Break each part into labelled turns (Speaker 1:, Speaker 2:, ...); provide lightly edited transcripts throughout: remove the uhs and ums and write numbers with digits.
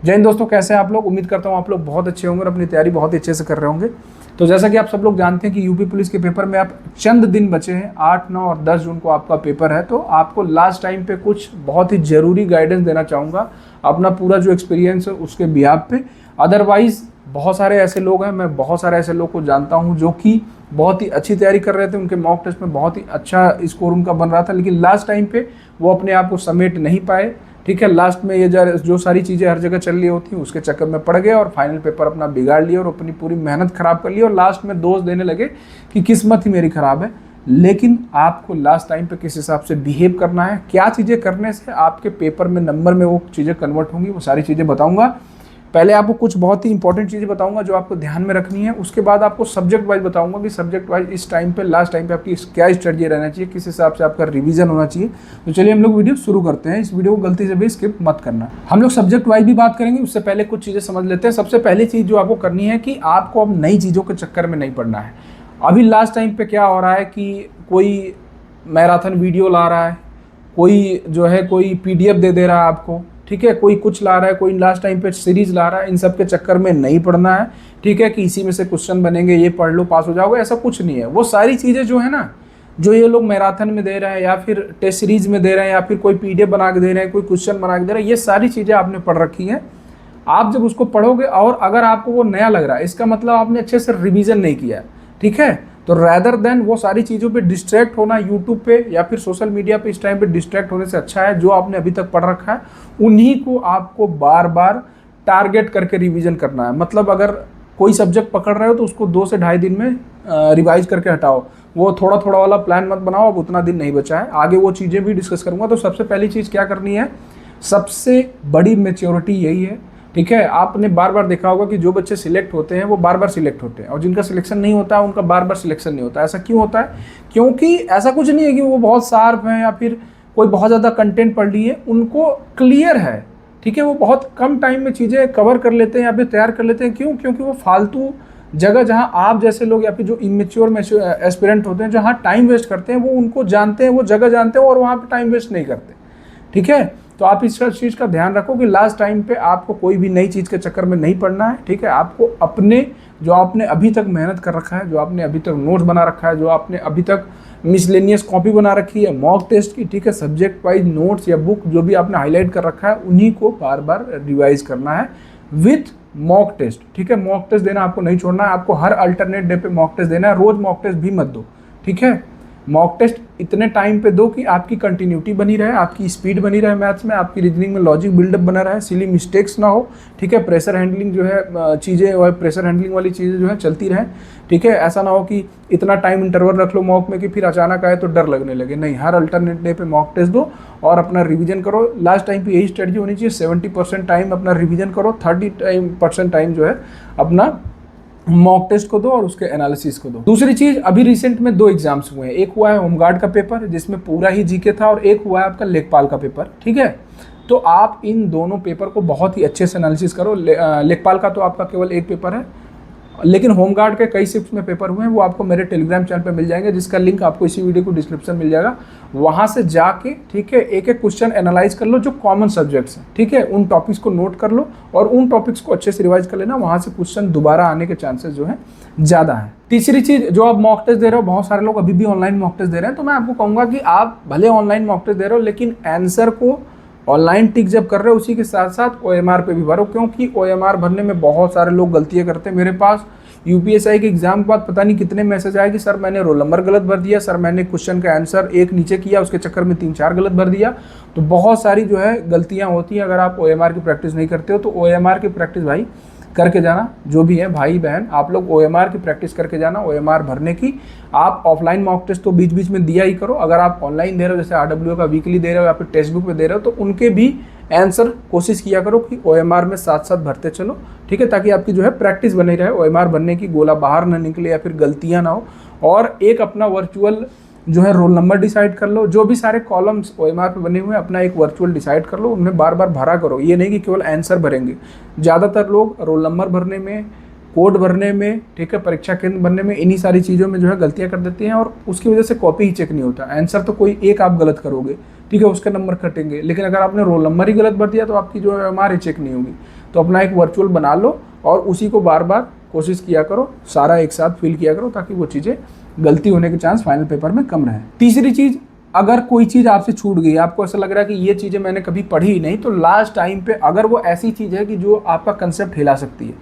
Speaker 1: जय हिंद दोस्तों, कैसे हैं आप लोग। उम्मीद करता हूँ आप लोग बहुत अच्छे होंगे और अपनी तैयारी बहुत अच्छे से कर रहे होंगे। तो जैसा कि आप सब लोग जानते हैं कि यूपी पुलिस के पेपर में आप चंद दिन बचे हैं, 8, 9 और 10 जून को आपका पेपर है। तो आपको लास्ट टाइम पे कुछ बहुत ही ज़रूरी गाइडेंस देना चाहूँगा, अपना पूरा जो एक्सपीरियंस है उसके बिहाफ पे। अदरवाइज़ बहुत सारे ऐसे लोग हैं, मैं बहुत सारे ऐसे लोग को जानता हूँ जो कि बहुत ही अच्छी तैयारी कर रहे थे, उनके मॉक टेस्ट में बहुत ही अच्छा स्कोर उनका बन रहा था, लेकिन लास्ट टाइम पे वो अपने आप को समेट नहीं पाए। ठीक है, लास्ट में ये जो सारी चीज़ें हर जगह चल रही होती हैं उसके चक्कर में पड़ गए और फाइनल पेपर अपना बिगाड़ लिया और अपनी पूरी मेहनत खराब कर ली और लास्ट में दोष देने लगे कि किस्मत ही मेरी खराब है। लेकिन आपको लास्ट टाइम पे किस हिसाब से बिहेव करना है, क्या चीज़ें करने से आपके पेपर में नंबर में वो चीज़ें कन्वर्ट होंगी, वो सारी चीज़ें बताऊंगा। पहले आपको कुछ बहुत ही इंपॉर्टेंट चीज़ें बताऊंगा जो आपको ध्यान में रखनी है। उसके बाद आपको सब्जेक्ट वाइज बताऊंगा कि सब्जेक्ट वाइज इस टाइम पे लास्ट टाइम पे आपकी क्या स्ट्रेटजी रहना चाहिए, किस हिसाब से आपका रिवीजन होना चाहिए। तो चलिए हम लोग वीडियो शुरू करते हैं। इस वीडियो को गलती से भी स्किप मत करना। हम लोग सब्जेक्ट वाइज भी बात करेंगे, उससे पहले कुछ चीज़ें समझ लेते हैं। सबसे पहली चीज़ जो आपको करनी है कि आपको अब नई चीज़ों के चक्कर में नहीं पड़ना है। अभी लास्ट टाइम पे क्या हो रहा है कि कोई मैराथन वीडियो ला रहा है, कोई जो है कोई पीडीएफ दे रहा है आपको, ठीक है, कोई कुछ ला रहा है, कोई लास्ट टाइम पे सीरीज ला रहा है। इन सब के चक्कर में नहीं पढ़ना है, ठीक है, कि इसी में से क्वेश्चन बनेंगे, ये पढ़ लो पास हो जाओगे, ऐसा कुछ नहीं है। वो सारी चीज़ें जो है ना, जो ये लोग मैराथन में दे रहे हैं या फिर टेस्ट सीरीज में दे रहे हैं या फिर कोई पीडीएफ बना के दे रहे हैं, कोई क्वेश्चन बना के दे रहे हैं, ये सारी चीज़ें आपने पढ़ रखी हैं। आप जब उसको पढ़ोगे और अगर आपको वो नया लग रहा है, इसका मतलब आपने अच्छे से रिवीजन नहीं किया है, ठीक है। तो रैदर देन वो सारी चीज़ों पे डिस्ट्रैक्ट होना यूट्यूब पे या फिर सोशल मीडिया पे इस टाइम पे डिस्ट्रैक्ट होने से अच्छा है जो आपने अभी तक पढ़ रखा है उन्हीं को आपको बार बार टारगेट करके रिवीजन करना है। मतलब अगर कोई सब्जेक्ट पकड़ रहे हो तो उसको 2 से ढाई दिन में रिवाइज करके हटाओ। वो थोड़ा थोड़ा वाला प्लान मत बनाओ, अब उतना दिन नहीं बचा है, आगे वो चीज़ें भी डिस्कस करूँगा। तो सबसे पहली चीज़ क्या करनी है, सबसे बड़ी मैच्योरिटी यही है, ठीक है। आपने बार बार देखा होगा कि जो बच्चे सिलेक्ट होते हैं वो बार बार सिलेक्ट होते हैं और जिनका सिलेक्शन नहीं होता है उनका बार बार सिलेक्शन नहीं होता। ऐसा क्यों होता है? क्योंकि ऐसा कुछ नहीं है कि वो बहुत शार्प हैं या फिर कोई बहुत ज़्यादा कंटेंट पढ़ लिए, उनको क्लियर है, ठीक है, वो बहुत कम टाइम में चीज़ें कवर कर लेते हैं या फिर तैयार कर लेते हैं। क्यों? क्योंकि वो फालतू जगह जहाँ आप जैसे लोग या फिर जो इमेच्योर एस्पिरेंट होते हैं जहाँ टाइम वेस्ट करते हैं, वो उनको जानते हैं, वो जगह जानते हैं और वहाँ पर टाइम वेस्ट नहीं करते, ठीक है। तो आप इस चीज़ का ध्यान रखो कि लास्ट टाइम पे आपको कोई भी नई चीज़ के चक्कर में नहीं पड़ना है, ठीक है। आपको अपने जो आपने अभी तक मेहनत कर रखा है, जो आपने अभी तक नोट्स बना रखा है, जो आपने अभी तक मिसलेनियस कॉपी बना रखी है मॉक टेस्ट की, ठीक है, सब्जेक्ट वाइज नोट्स या बुक जो भी आपने हाईलाइट कर रखा है उन्हीं को बार बार रिवाइज करना है विथ मॉक टेस्ट, ठीक है। मॉक टेस्ट देना आपको नहीं छोड़ना है, आपको हर अल्टरनेट डे पे मॉक टेस्ट देना है, रोज मॉक टेस्ट भी मत दो, ठीक है। मॉक टेस्ट इतने टाइम पे दो कि आपकी कंटिन्यूटी बनी रहे, आपकी स्पीड बनी रहे मैथ्स में, आपकी रीजनिंग में लॉजिक बिल्डअप बना रहे, सिली मिस्टेक्स ना हो, ठीक है। प्रेशर हैंडलिंग जो है चीज़ें और प्रेशर हैंडलिंग वाली चीज़ें जो है चलती रहें, ठीक है। ऐसा ना हो कि इतना टाइम इंटरवल रख लो मॉक में कि फिर अचानक आए तो डर लगने लगे। नहीं, हर अल्टरनेट डे पे मॉक टेस्ट दो और अपना रिवीजन करो। लास्ट टाइम पे यही स्ट्रेटजी होनी चाहिए, 70% टाइम अपना रिवीजन करो, 30% टाइम जो है अपना मॉक टेस्ट को दो और उसके एनालिसिस को दो। दूसरी चीज, अभी रिसेंट में 2 एग्जाम्स हुए हैं, एक हुआ है होमगार्ड का पेपर जिसमें पूरा ही जीके था और एक हुआ है आपका लेखपाल का पेपर, ठीक है। तो आप इन दोनों पेपर को बहुत ही अच्छे से एनालिसिस करो। लेखपाल का तो आपका केवल एक पेपर है, लेकिन होमगार्ड के कई शिफ्ट में पेपर हुए हैं, वो आपको मेरे टेलीग्राम चैनल पे मिल जाएंगे जिसका लिंक आपको इसी वीडियो को डिस्क्रिप्शन मिल जाएगा। वहाँ से जाके, ठीक है, एक एक क्वेश्चन एनालाइज कर लो जो कॉमन सब्जेक्ट्स हैं, ठीक है, उन टॉपिक्स को नोट कर लो और उन टॉपिक्स को अच्छे से रिवाइज कर लेना। वहाँ से क्वेश्चन दोबारा आने के चांसेस जो है ज़्यादा है। तीसरी चीज़, जो आप मॉक टेस्ट दे रहे हो, बहुत सारे लोग अभी भी ऑनलाइन मॉक टेस्ट दे रहे हैं, तो मैं आपको कहूँगा कि आप भले ऑनलाइन मॉक टेस्ट दे रहे हो लेकिन आंसर को ऑनलाइन टिक जब कर रहे हो उसी के साथ साथ OMR पे भी भरो, क्योंकि OMR भरने में बहुत सारे लोग गलतियाँ करते हैं। मेरे पास यूपीएसआई के एग्जाम के बाद पता नहीं कितने मैसेज आए कि सर मैंने रोल नंबर गलत भर दिया, सर मैंने क्वेश्चन का आंसर एक नीचे किया उसके चक्कर में 3-4 गलत भर दिया। तो बहुत सारी जो है गलतियाँ होती हैं अगर आप OMR की प्रैक्टिस नहीं करते हो। तो OMR की प्रैक्टिस भाई करके जाना, जो भी है भाई बहन आप लोग OMR की प्रैक्टिस करके जाना। OMR भरने की आप ऑफलाइन मॉक टेस्ट तो बीच बीच में दिया ही करो। अगर आप ऑनलाइन दे रहे हो, जैसे RWA का वीकली दे रहे हो या फिर टेक्स्ट बुक पे दे रहे हो, तो उनके भी आंसर कोशिश किया करो कि OMR में साथ साथ भरते चलो, ठीक है, ताकि आपकी जो है प्रैक्टिस बनी रहे, OMR बनने की गोला बाहर ना निकले या फिर गलतियाँ ना हो। और एक अपना वर्चुअल जो है रोल नंबर डिसाइड कर लो, जो भी सारे कॉलम्स OMR पे बने हुए हैं अपना एक वर्चुअल डिसाइड कर लो, उन्हें बार बार भरा करो। ये नहीं कि केवल आंसर भरेंगे। ज़्यादातर लोग रोल नंबर भरने में, कोड भरने में, ठीक है, परीक्षा केंद्र भरने में, इन्हीं सारी चीज़ों में जो है गलतियाँ कर देती हैं और उसकी वजह से कॉपी ही चेक नहीं होता। आंसर तो कोई एक आप गलत करोगे, ठीक है, उसके नंबर कटेंगे, लेकिन अगर आपने रोल नंबर ही गलत भर दिया तो आपकी जो है OMR ही चेक नहीं होगी। तो अपना एक वर्चुअल बना लो और उसी को बार बार कोशिश किया करो, सारा एक साथ फिल किया करो, ताकि वो चीज़ें गलती होने के चांस फाइनल पेपर में कम रहे। तीसरी चीज़, अगर कोई चीज़ आपसे छूट गई, आपको ऐसा लग रहा है कि ये चीज़ें मैंने कभी पढ़ी ही नहीं, तो लास्ट टाइम पे अगर वो ऐसी चीज़ है कि जो आपका कंसेप्ट हिला सकती है,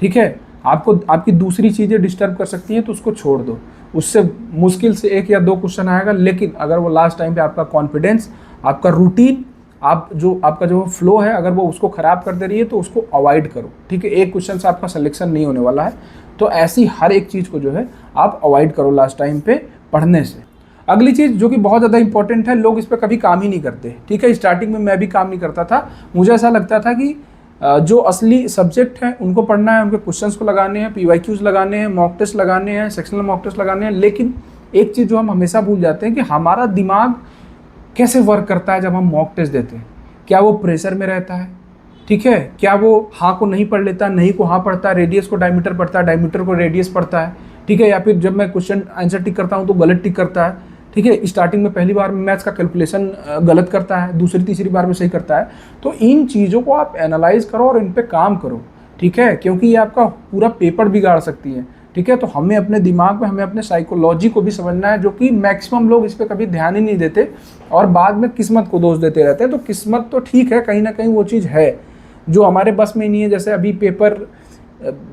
Speaker 1: ठीक है, आपको आपकी दूसरी चीज़ें डिस्टर्ब कर सकती हैं, तो उसको छोड़ दो। उससे मुश्किल से 1 या 2 क्वेश्चन आएगा, लेकिन अगर वो लास्ट टाइम पे आपका कॉन्फिडेंस, आपका रूटीन, आपका जो फ्लो है, अगर वो उसको ख़राब कर दे रही है तो उसको अवॉइड करो, ठीक है। एक क्वेश्चन से आपका सिलेक्शन नहीं होने वाला है, तो ऐसी हर एक चीज़ को जो है आप अवॉइड करो लास्ट टाइम पे पढ़ने से। अगली चीज़ जो कि बहुत ज़्यादा इंपॉर्टेंट है, लोग इस पर कभी काम ही नहीं करते, ठीक है। स्टार्टिंग में मैं भी काम नहीं करता था, मुझे ऐसा लगता था कि जो असली सब्जेक्ट है उनको पढ़ना है, उनके क्वेश्चंस को लगाने हैं, PYQs लगाने हैं, मॉक टेस्ट लगाने हैं, सेक्शनल मॉक टेस्ट लगाने हैं। लेकिन एक चीज़ जो हम हमेशा भूल जाते हैं कि हमारा दिमाग कैसे वर्क करता है जब हम मॉक टेस्ट देते हैं। क्या वो प्रेशर में रहता है, ठीक है, क्या वो हाँ को नहीं पढ़ लेता, नहीं को हाँ पढ़ता है, रेडियस को डायमीटर पढ़ता है, डायमीटर को रेडियस पढ़ता है, ठीक है, या फिर जब मैं क्वेश्चन आंसर टिक करता हूँ तो गलत टिक करता है, ठीक है, स्टार्टिंग में पहली बार में मैथ्स का कैलकुलेशन गलत करता है, दूसरी तीसरी बार में सही करता है। तो इन चीज़ों को आप एनालाइज करो और इन पे काम करो, ठीक है, क्योंकि ये आपका पूरा पेपर बिगाड़ सकती है, ठीक है। तो हमें अपने दिमाग में, हमें अपने साइकोलॉजी को भी समझना है, जो कि मैक्सिमम लोग इस पर कभी ध्यान ही नहीं देते और बाद में किस्मत को दोष देते रहते हैं। तो किस्मत तो ठीक है, कहीं ना कहीं वो चीज़ है जो हमारे बस में नहीं है। जैसे अभी पेपर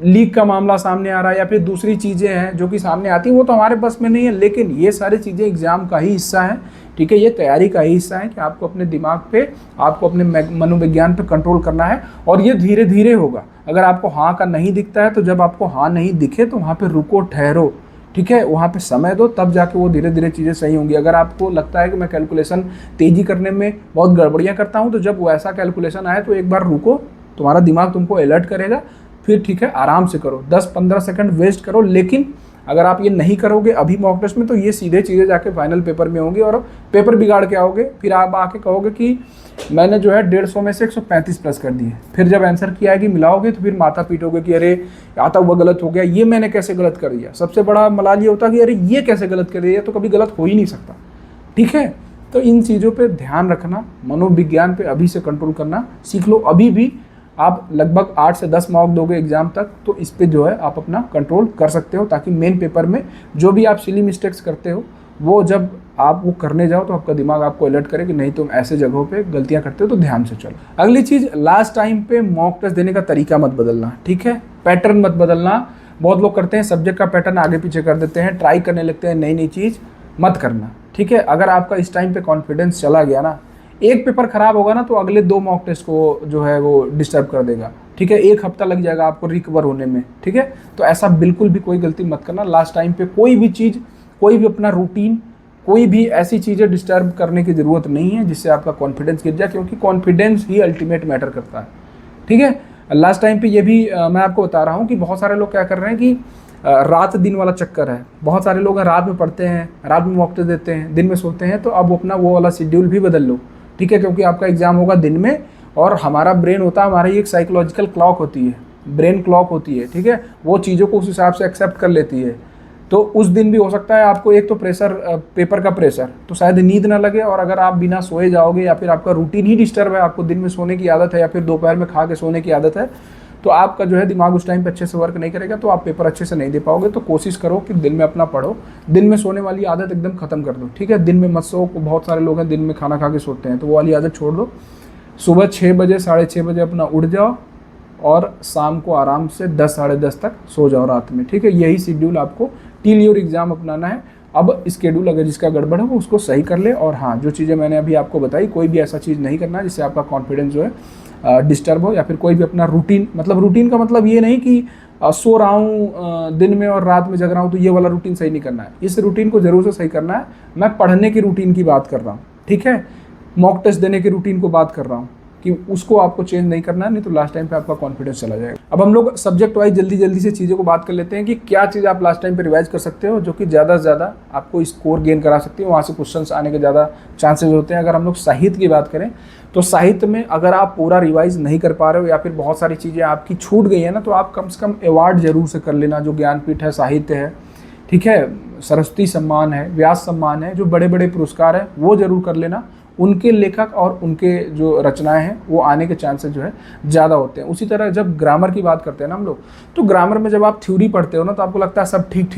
Speaker 1: लीक का मामला सामने आ रहा है, या फिर दूसरी चीज़ें हैं जो कि सामने आती हैं, वो तो हमारे बस में नहीं है, लेकिन ये सारी चीज़ें एग्ज़ाम का ही हिस्सा है, ठीक है। ये तैयारी का ही हिस्सा है कि आपको अपने दिमाग पे, आपको अपने मनोविज्ञान पे कंट्रोल करना है, और ये धीरे धीरे होगा। अगर आपको हाँ का नहीं दिखता है, तो जब आपको हाँ नहीं दिखे तो वहाँ पे रुको, ठहरो, ठीक है, वहाँ पे समय दो, तब जाके वो धीरे धीरे चीज़ें सही होंगी। अगर आपको लगता है कि मैं कैलकुलेशन तेज़ी करने में बहुत गड़बड़ियाँ करता हूँ, तो जब वैसा कैलकुलेशन आए तो एक बार रुको, तुम्हारा दिमाग तुमको अलर्ट करेगा, फिर ठीक है आराम से करो, 10-15 सेकंड वेस्ट करो। लेकिन अगर आप ये नहीं करोगे अभी मॉक टेस्ट में, तो ये सीधे चीज़ें जाके फाइनल पेपर में होंगी और पेपर बिगाड़ के आओगे। फिर आप आके कहोगे कि मैंने जो है 150 में से 135 प्लस कर दिए। फिर जब आंसर की आएगी मिलाओगे तो फिर माथा पीटोगे कि अरे आता हुआ गलत हो गया, ये मैंने कैसे गलत कर दिया। सबसे बड़ा मलाल ये होता है कि अरे ये कैसे गलत कर दिया, तो कभी गलत हो ही नहीं सकता, ठीक है। तो इन चीज़ों पर ध्यान रखना, मनोविज्ञान पर अभी से कंट्रोल करना सीख लो। अभी भी आप लगभग 8 से 10 मार्क दोगे एग्जाम तक, तो इस पे जो है आप अपना कंट्रोल कर सकते हो, ताकि मेन पेपर में जो भी आप सिली मिस्टेक्स करते हो, वो जब आप वो करने जाओ तो आपका दिमाग आपको अलर्ट करे कि नहीं तुम ऐसे जगहों पे गलतियां करते हो, तो ध्यान से चलो। अगली चीज़, लास्ट टाइम पे मॉक टेस्ट देने का तरीका मत बदलना, ठीक है, पैटर्न मत बदलना। बहुत लोग करते हैं, सब्जेक्ट का पैटर्न आगे पीछे कर देते हैं, ट्राई करने लगते हैं नई नई चीज़, मत करना, ठीक है। अगर आपका इस टाइम पे कॉन्फिडेंस चला गया ना, एक पेपर खराब होगा ना, तो अगले 2 मॉक टेस्ट को जो है वो डिस्टर्ब कर देगा, ठीक है। 1 हफ्ता लग जाएगा आपको रिकवर होने में, ठीक है। तो ऐसा बिल्कुल भी कोई गलती मत करना। लास्ट टाइम पे कोई भी चीज़, कोई भी अपना रूटीन, कोई भी ऐसी चीज़ें डिस्टर्ब करने की ज़रूरत नहीं है जिससे आपका कॉन्फिडेंस गिर जाए, क्योंकि कॉन्फिडेंस ही अल्टीमेट मैटर करता है, ठीक है। लास्ट टाइम पे ये भी मैं आपको बता रहा हूँ कि बहुत सारे लोग क्या कर रहे हैं कि रात दिन वाला चक्कर है। बहुत सारे लोग रात में पढ़ते हैं, रात में मॉक टेस्ट देते हैं, दिन में सोते हैं। तो अब अपना वो वाला शेड्यूल भी बदल लो, ठीक है, क्योंकि आपका एग्जाम होगा दिन में, और हमारा ब्रेन होता है, हमारी एक साइकोलॉजिकल क्लॉक होती है, ब्रेन क्लॉक होती है, ठीक है, वो चीज़ों को उस हिसाब से एक्सेप्ट कर लेती है। तो उस दिन भी हो सकता है आपको एक तो प्रेशर, पेपर का प्रेशर, तो शायद नींद ना लगे, और अगर आप बिना सोए जाओगे, या फिर आपका रूटीन ही डिस्टर्ब है, आपको दिन में सोने की आदत है, या फिर दोपहर में खा के सोने की आदत है, तो आपका जो है दिमाग उस टाइम पे अच्छे से वर्क नहीं करेगा, तो आप पेपर अच्छे से नहीं दे पाओगे। तो कोशिश करो कि दिन में अपना पढ़ो, दिन में सोने वाली आदत एकदम खत्म कर दो, ठीक है। दिन में मत सो, बहुत सारे लोग हैं दिन में खाना खा के सोते हैं, तो वो वाली आदत छोड़ दो। सुबह 6 बजे 6:30 बजे अपना उठ जाओ, और शाम को आराम से 10 साढ़े 10 तक सो जाओ रात में, ठीक है। यही शेड्यूल आपको टिल योर एग्जाम अपनाना है। अब स्केड्यूल अगर जिसका गड़बड़ है वो उसको सही कर ले, और हाँ, जो चीज़ें मैंने अभी आपको बताई, कोई भी ऐसा चीज़ नहीं करना जिससे आपका कॉन्फिडेंस जो है डिस्टर्ब हो, या फिर कोई भी अपना रूटीन, मतलब रूटीन का मतलब ये नहीं कि सो रहा हूँ दिन में और रात में जग रहा हूँ, तो ये वाला रूटीन सही नहीं करना है। इस रूटीन को जरूर से सही करना है। मैं पढ़ने की रूटीन की बात कर रहा हूँ, ठीक है, मॉक टेस्ट देने की रूटीन को बात कर रहा हूँ, कि उसको आपको चेंज नहीं करना है, नहीं तो लास्ट टाइम पे आपका कॉन्फिडेंस चला जाएगा। अब हम लोग सब्जेक्ट वाइज जल्दी जल्दी से चीज़ों को बात कर लेते हैं कि क्या चीज़ आप लास्ट टाइम पे रिवाइज कर सकते हो, जो कि ज़्यादा से ज़्यादा आपको स्कोर गेन करा सकती है, वहाँ से क्वेश्चंस आने के ज़्यादा चांसेस होते हैं। अगर हम लोग साहित्य की बात करें, तो साहित्य में अगर आप पूरा रिवाइज नहीं कर पा रहे हो, या फिर बहुत सारी चीज़ें आपकी छूट गई है ना, तो आप कम से कम अवार्ड जरूर से कर लेना। जो ज्ञानपीठ है, साहित्य है, ठीक है, सरस्वती सम्मान है, व्यास सम्मान है, जो बड़े बड़े पुरस्कार है, वो जरूर कर लेना। उनके लेखक और उनके जो रचनाएं हैं वो आने के चांसेस जो है ज़्यादा होते हैं। उसी तरह जब ग्रामर की बात करते हैं ना हम लोग, तो ग्रामर में जब आप थ्योरी पढ़ते हो ना तो आपको लगता है सब ठीक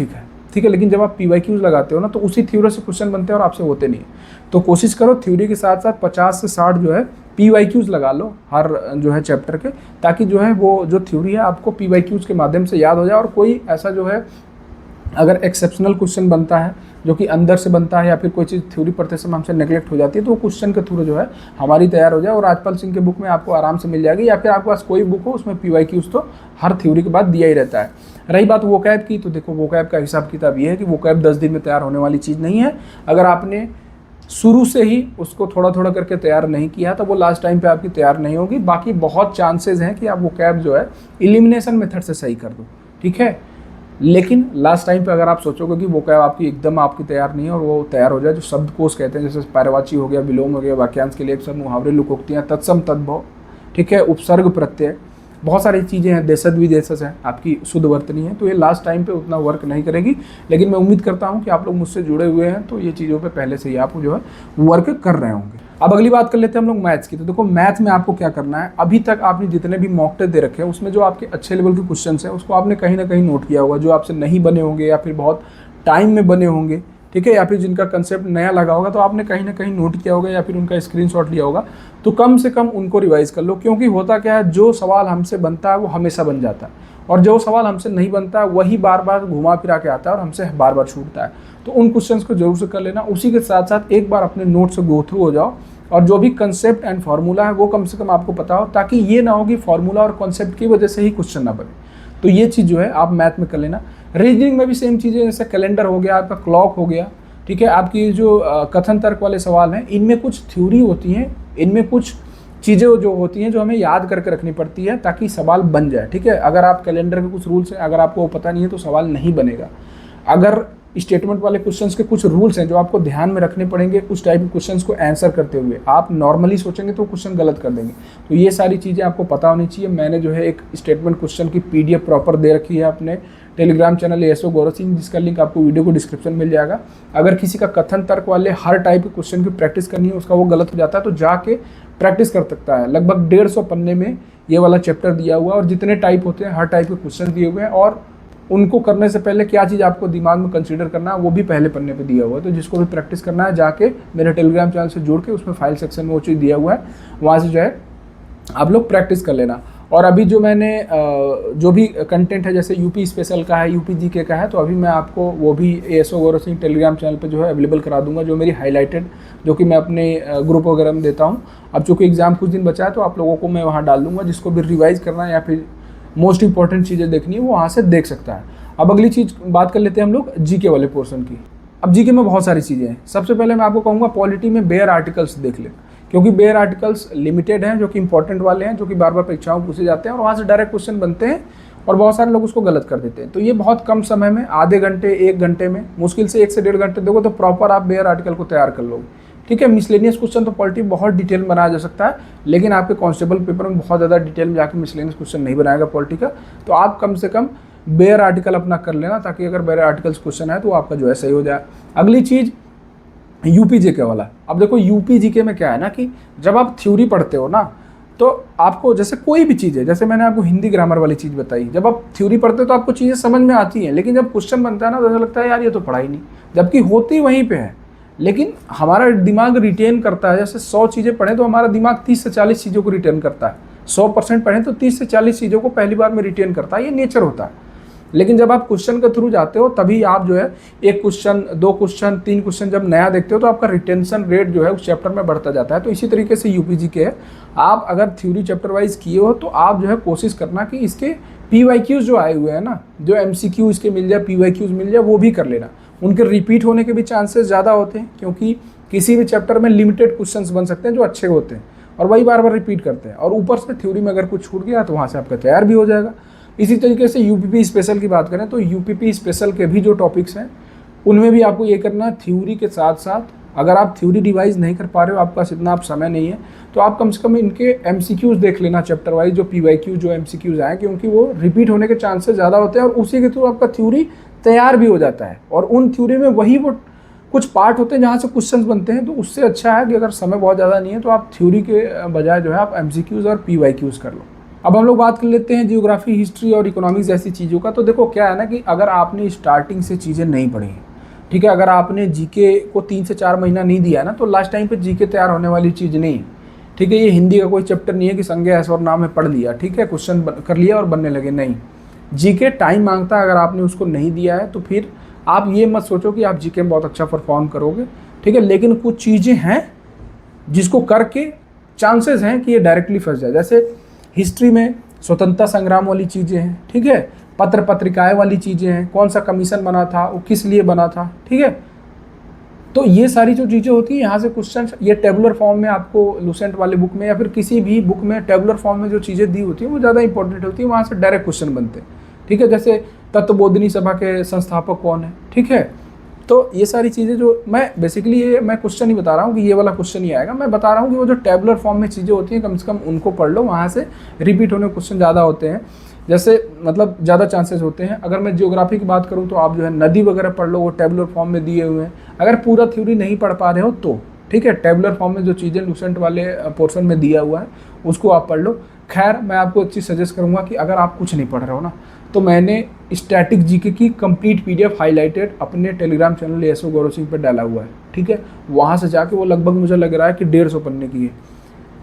Speaker 1: है, लेकिन जब आप PYQs लगाते हो ना तो उसी थ्योरी से क्वेश्चन बनते हैं और आपसे होते नहीं है। तो कोशिश करो थ्योरी के साथ साथ 50 से 60 जो है PYQs लगा लो हर जो है चैप्टर के, ताकि जो है वो जो थ्योरी है आपको PYQs के माध्यम से याद हो जाए। और कोई ऐसा जो है अगर एक्सेप्शनल क्वेश्चन बनता है जो कि अंदर से बनता है या फिर कोई चीज़ थ्योरी पढ़ते समय हमसे नेगलेक्ट हो जाती है, तो वो क्वेश्चन के थ्रू जो है हमारी तैयार हो जाए और राजपाल सिंह के बुक में आपको आराम से मिल जाएगी, या फिर आपके पास कोई बुक हो उसमें PYQs तो हर थ्योरी के बाद दिया ही रहता है। रही बात वोकैब की, तो देखो वोकैब का हिसाब किताब ये है कि वोकैब 10 दिन में तैयार होने वाली चीज़ नहीं है। अगर आपने शुरू से ही उसको थोड़ा थोड़ा करके तैयार नहीं किया तो वो लास्ट टाइम पे आपकी तैयार नहीं होगी। बाकी बहुत चांसेस हैं कि आप वोकैब जो है एलिमिनेशन मेथड से सही कर दो, ठीक है। लेकिन लास्ट टाइम पे अगर आप सोचोगे कि वोकैब आपकी एकदम आपकी तैयार नहीं है और वो तैयार हो जाए, जो शब्दकोश कहते हैं जैसे पर्यायवाची हो गया, विलोम हो गया, वाक्यांश के लिए अक्सर, मुहावरे, लोकोक्तियाँ, तत्सम तद्भव, ठीक है, उपसर्ग प्रत्यय, बहुत सारी चीज़ें हैं, देशज विदेशज हैं, आपकी शुद्ध वर्तनी है, तो ये लास्ट टाइम पे उतना वर्क नहीं करेगी। लेकिन मैं उम्मीद करता हूँ कि आप लोग मुझसे जुड़े हुए हैं तो ये चीज़ों पे पहले से ही आप जो है वर्क कर रहे होंगे। अब अगली बात कर लेते हैं हम लोग मैथ्स की। तो देखो मैथ में आपको क्या करना है, अभी तक आपने जितने भी मॉक टेस्ट दे रखे हैं उसमें जो आपके अच्छे लेवल के क्वेश्चन हैं उसको आपने कहीं ना कहीं नोट किया होगा, जो आपसे नहीं बने होंगे या फिर बहुत टाइम में बने होंगे, ठीक है, या फिर जिनका कंसेप्ट नया लगा होगा तो आपने कहीं ना कहीं नोट किया होगा या फिर उनका स्क्रीनशॉट लिया होगा। तो कम से कम उनको रिवाइज कर लो, क्योंकि होता क्या है, जो सवाल हमसे बनता है वो हमेशा बन जाता है और जो सवाल हमसे नहीं बनता है वही बार बार घुमा फिरा के आता है और हमसे बार बार छूटता है। तो उन क्वेश्चंस को जरूर से कर लेना। उसी के साथ साथ एक बार अपने नोट से गो थ्रू हो जाओ और जो भी कंसेप्ट एंड फार्मूला है वो कम से कम आपको पता हो, ताकि ये ना हो कि फार्मूला और कॉन्सेप्ट की वजह से ही क्वेश्चन ना बने। तो ये चीज़ जो है आप मैथ में कर लेना। रीजनिंग में भी सेम चीज़ें, जैसे कैलेंडर हो गया, आपका क्लॉक हो गया, ठीक है, आपकी जो कथन तर्क वाले सवाल हैं इनमें कुछ थ्योरी होती हैं, इनमें कुछ चीज़ें जो होती हैं जो हमें याद करके रखनी पड़ती है ताकि सवाल बन जाए, ठीक है। अगर आप कैलेंडर के कुछ रूल्स हैं अगर आपको पता नहीं है तो सवाल नहीं बनेगा। अगर स्टेटमेंट वाले क्वेश्चंस के कुछ रूल्स हैं जो आपको ध्यान में रखने पड़ेंगे उस टाइप के क्वेश्चंस को आंसर करते हुए, आप नॉर्मली सोचेंगे तो क्वेश्चन गलत कर देंगे। तो ये सारी चीज़ें आपको पता होनी चाहिए। मैंने जो है एक स्टेटमेंट क्वेश्चन की PDF प्रॉपर दे रखी है अपने Telegram channel ASO Gaurav Singh, जिसका लिंक आपको वीडियो को डिस्क्रिप्शन में मिल जाएगा। अगर किसी का कथन तर्क वाले हर टाइप के क्वेश्चन की प्रैक्टिस करनी है, उसका वो गलत हो जाता है तो जाके प्रैक्टिस कर सकता है। लगभग 150 पन्ने में ये वाला चैप्टर दिया हुआ है और जितने टाइप होते हैं हर टाइप के क्वेश्चन दिए हुए हैं और उनको करने से पहले क्या चीज़ आपको दिमाग में कंसीडर करना है वो भी पहले पन्ने पे दिया हुआ है। तो जिसको भी प्रैक्टिस करना है जाके मेरे टेलीग्राम चैनल से जुड़ के उसमें फाइल सेक्शन में वो चीज़ दिया हुआ है, वहाँ से जो है आप लोग प्रैक्टिस कर लेना। और अभी जो मैंने जो भी कंटेंट है जैसे यूपी स्पेशल का है, यूपी जीके का है, तो अभी मैं आपको वो भी ASO Gaurav Singh Telegram channel पे जो है अवेलेबल करा दूंगा, जो मेरी हाईलाइटेड, जो कि मैं अपने ग्रुप वगैरह में देता हूँ। अब चूँकि एग्जाम कुछ दिन बचा है तो आप लोगों को मैं वहाँ डाल दूँगा, जिसको भी रिवाइज़ करना है या फिर मोस्ट इंपॉर्टेंट चीज़ें देखनी है वो वहाँ से देख सकता है। अब अगली चीज़ बात कर लेते हैं हम लोग जीके वाले पोर्शन की। अब जीके में बहुत सारी चीज़ें हैं। सबसे पहले मैं आपको कहूँगा पॉलिटी में बेयर आर्टिकल्स देख लें, क्योंकि बेयर आर्टिकल्स लिमिटेड हैं, जो कि इंपॉर्टेंट वाले हैं, जो कि बार बार परीक्षाओं में पूछे जाते हैं और वहाँ से डायरेक्ट क्वेश्चन बनते हैं और बहुत सारे लोग उसको गलत कर देते हैं। तो ये बहुत कम समय में, आधे घंटे 1 घंटे में, मुश्किल से 1 से 1.5 घंटे दोगे तो प्रॉपर आप बेयर आर्टिकल को तैयार कर लोगे, ठीक है। मिसलेनियस क्वेश्चन तो पॉलिटी बहुत डिटेल में बनाया जा सकता है, लेकिन आपके कांस्टेबल पेपर में बहुत ज़्यादा डिटेल में जाकर मिसलेनियस क्वेश्चन नहीं बनाएगा पॉलिटी का। तो आप कम से कम बेयर आर्टिकल अपना कर लेना, ताकि अगर बेयर आर्टिकल्स क्वेश्चन है तो आपका जो है सही हो जाए। अगली चीज़ यूपी जीके वाला। अब देखो यूपी जीके में क्या है ना कि जब आप थ्योरी पढ़ते हो ना तो आपको, जैसे कोई भी चीज़ है, जैसे मैंने आपको हिंदी ग्रामर वाली चीज़ बताई, जब आप थ्योरी पढ़ते हो तो आपको चीज़ें समझ में आती हैं, लेकिन जब क्वेश्चन बनता है ना तो ऐसा लगता है यार ये तो पढ़ा ही नहीं, जबकि होती वहीं पे है। लेकिन हमारा दिमाग रिटेन करता है, जैसे 100 चीज़ें पढ़ें तो हमारा दिमाग 30 से 40 चीज़ों को रिटेन करता है। 100% पढ़ें तो 30 से 40 चीज़ों को पहली बार में रिटेन करता है, ये नेचर होता है। लेकिन जब आप क्वेश्चन के थ्रू जाते हो तभी आप जो है 1 क्वेश्चन, 2 क्वेश्चन, 3 क्वेश्चन जब नया देखते हो तो आपका रिटेंशन रेट जो है उस चैप्टर में बढ़ता जाता है। तो इसी तरीके से यूपीजी के है, आप अगर थ्योरी चैप्टर वाइज किए हो तो आप जो है कोशिश करना कि इसके PYQs जो आए हुए हैं ना, जो MCQ इसके मिल जाए, PYQs मिल जाए, वो भी कर लेना। उनके रिपीट होने के भी चांसेस ज़्यादा होते हैं, क्योंकि किसी भी चैप्टर में लिमिटेड क्वेश्चंस बन सकते हैं जो अच्छे होते हैं और वही बार बार रिपीट करते हैं, और ऊपर से थ्योरी में अगर कुछ छूट गया तो वहाँ से आपका तैयार भी हो जाएगा। इसी तरीके से यूपीपी स्पेशल की बात करें तो यूपीपी स्पेशल के भी जो टॉपिक्स हैं उनमें भी आपको ये करना, थ्योरी के साथ साथ अगर आप थ्योरी रिवाइज नहीं कर पा रहे हो, आपके पास इतना आप समय नहीं है, तो आप कम से कम इनके MCQs देख लेना चैप्टर वाइज, जो PYQ जो MCQs आए, क्योंकि वो रिपीट होने के चांसेस ज़्यादा होते हैं और उसी के थ्रू आपका थ्योरी तैयार भी हो जाता है और उन थ्योरी में वही वो कुछ पार्ट होते हैं जहाँ से क्वेश्चंस बनते हैं, तो उससे अच्छा है कि अगर समय बहुत ज़्यादा नहीं है तो आप थ्योरी के बजाय जो है आप MCQs और PYQs कर लो। अब हम लोग बात कर लेते हैं जियोग्राफी, हिस्ट्री और इकोनॉमिक्स जैसी चीज़ों का। तो देखो क्या है ना कि अगर आपने स्टार्टिंग से चीज़ें नहीं पढ़ी हैं, ठीक है, अगर आपने जीके को 3 से 4 महीना नहीं दिया है ना, तो लास्ट टाइम पे जीके तैयार होने वाली चीज़ नहीं है, ठीक है। ये हिंदी का कोई चैप्टर नहीं है कि संज्ञा ऐसा और नाम है पढ़ लिया, ठीक है, क्वेश्चन कर लिया और बनने लगे, नहीं। जीके टाइम मांगता है, अगर आपने उसको नहीं दिया है तो फिर आप ये मत सोचो कि आप जीके में बहुत अच्छा परफॉर्म करोगे, ठीक है। लेकिन कुछ चीज़ें हैं जिसको करके चांसेस हैं कि ये डायरेक्टली फंस जाए। जैसे हिस्ट्री में स्वतंत्रता संग्राम वाली चीज़ें हैं, ठीक है, पत्र पत्रिकाएं वाली चीज़ें हैं, कौन सा कमीशन बना था, वो किस लिए बना था, ठीक है। तो ये सारी जो चीज़ें होती हैं, यहाँ से क्वेश्चन ये टेबुलर फॉर्म में आपको लूसेंट वाले बुक में या फिर किसी भी बुक में टेबुलर फॉर्म में जो चीज़ें दी होती हैं वो ज़्यादा इंपॉर्टेंट होती है, वहाँ से डायरेक्ट क्वेश्चन बनते हैं, ठीक है। जैसे तत्वबोधिनी सभा के संस्थापक कौन है, ठीक है। तो ये सारी चीज़ें जो मैं बेसिकली ये मैं क्वेश्चन ही बता रहा हूँ कि ये वाला क्वेश्चन ही आएगा, मैं बता रहा हूँ कि वो जो टेबुलर फॉर्म में चीज़ें होती हैं कम से कम उनको पढ़ लो, वहाँ से रिपीट होने क्वेश्चन ज़्यादा होते हैं, जैसे मतलब ज़्यादा चांसेस होते हैं। अगर मैं जियोग्राफी की बात करूँ तो आप जो है नदी वगैरह पढ़ लो, वो टेबुलर फॉर्म में दिए हुए हैं। अगर पूरा थ्योरी नहीं पढ़ पा रहे हो तो ठीक है, टेबुलर फॉर्म में जो चीज़ें लूसेंट वाले पोर्शन में दिया हुआ है उसको आप पढ़ लो। खैर मैं आपको एक चीज़ सजेस्ट करूँगा कि अगर आप कुछ नहीं पढ़ रहे हो ना, तो मैंने स्टैटिक जीके की कंप्लीट PDF हाईलाइटेड अपने Telegram channel SO Gaurav Singh पर डाला हुआ है, ठीक है। वहाँ से जाके वो लगभग मुझे लग रहा है कि 150 पन्ने की है।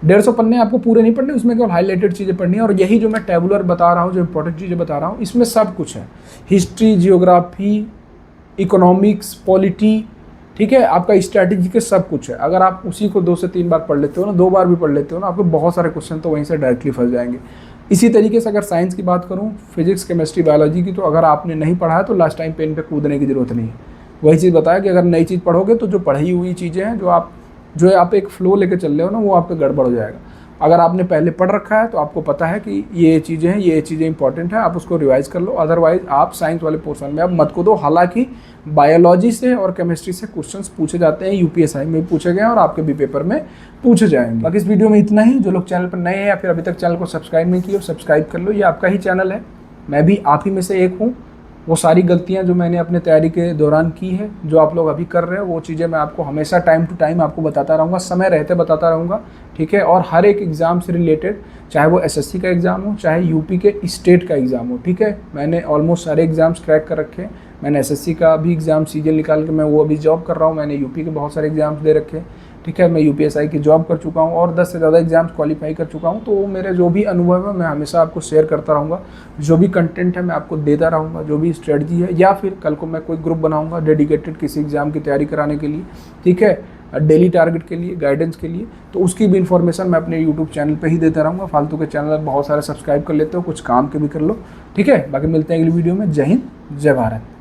Speaker 1: 150 पन्ने आपको पूरे नहीं पढ़ने, उसमें केवल हाईलाइटेड चीज़ें पढ़नी है। और यही जो मैं टेबुलर बता रहा हूँ, जो इंपॉर्टेंट चीज़ें बता रहा हूँ, इसमें सब कुछ है, हिस्ट्री, जियोग्राफी, इकोनॉमिक्स, पॉलिटी, ठीक है, आपका स्ट्रैटेजी के सब कुछ है। अगर आप उसी को 2 से 3 बार पढ़ लेते हो ना, 2 बार भी पढ़ लेते हो ना, आपको बहुत सारे क्वेश्चन तो वहीं से डायरेक्टली फंस जाएंगे। इसी तरीके से अगर साइंस की बात करूँ, फिजिक्स, केमिस्ट्री, बायोलॉजी की, तो अगर आपने नहीं पढ़ा है तो लास्ट टाइम पेन पे कूदने की जरूरत नहीं है। वही चीज़ बताया कि अगर नई चीज़ पढ़ोगे तो जो पढ़ी हुई चीज़ें हैं, जो आप एक फ्लो लेके चल रहे हो ना, वो आपका गड़बड़ हो जाएगा। अगर आपने पहले पढ़ रखा है तो आपको पता है कि ये चीज़ें हैं, ये चीज़ें इंपॉर्टेंट है, आप उसको रिवाइज कर लो। अदरवाइज आप साइंस वाले पोर्शन में अब मत कूदो। हालांकि बायोलॉजी से और केमिस्ट्री से क्वेश्चंस पूछे जाते हैं, UPSI में पूछे गए हैं और आपके भी पेपर में पूछे जाएंगे। बाकी इस वीडियो में इतना ही। जो लोग चैनल पर नए हैं या फिर अभी तक चैनल को सब्सक्राइब नहीं किया, सब्सक्राइब कर लो, ये आपका ही चैनल है, मैं भी आप ही में से एक हूँ। वो सारी गलतियां जो मैंने अपने तैयारी के दौरान की है, जो आप लोग अभी कर रहे हो, वो चीज़ें मैं आपको हमेशा टाइम टू टाइम आपको बताता रहूँगा, समय रहते बताता रहूँगा, ठीक है। और हर एक एग्ज़ाम से रिलेटेड, चाहे वो SSC का एग्ज़ाम हो, चाहे UP के स्टेट का एग्ज़ाम हो, ठीक है। मैंने ऑलमोस्ट सारे एग्ज़ाम्स क्रैक कर रखे हैं। मैंने SSC का भी एग्ज़ाम सीजन निकाल के मैं वो अभी जॉब कर रहा हूँ। मैंने UP के बहुत सारे एग्ज़ाम्स दे रखे हैं, ठीक है। मैं UPSI की जॉब कर चुका हूँ और 10 से ज़्यादा एग्जाम्स क्वालिफाई कर चुका हूँ। तो मेरे जो भी अनुभव है मैं हमेशा आपको शेयर करता रहूँगा, जो भी कंटेंट है मैं आपको देता रहूँगा, जो भी स्ट्रेटजी है, या फिर कल को मैं कोई ग्रुप बनाऊँगा डेडिकेटेड किसी एग्ज़ाम की तैयारी कराने के लिए, ठीक है, डेली टारगेट के लिए, गाइडेंस के लिए, तो उसकी भी इन्फॉर्मेशन मैं अपने यूट्यूब चैनल पर ही देता रहूँगा। फालतू के चैनल बहुत सारे सब्सक्राइब कर लेते हो, कुछ काम के भी कर लो, ठीक है। बाकी मिलते हैं अगली वीडियो में। जय हिंद, जय भारत।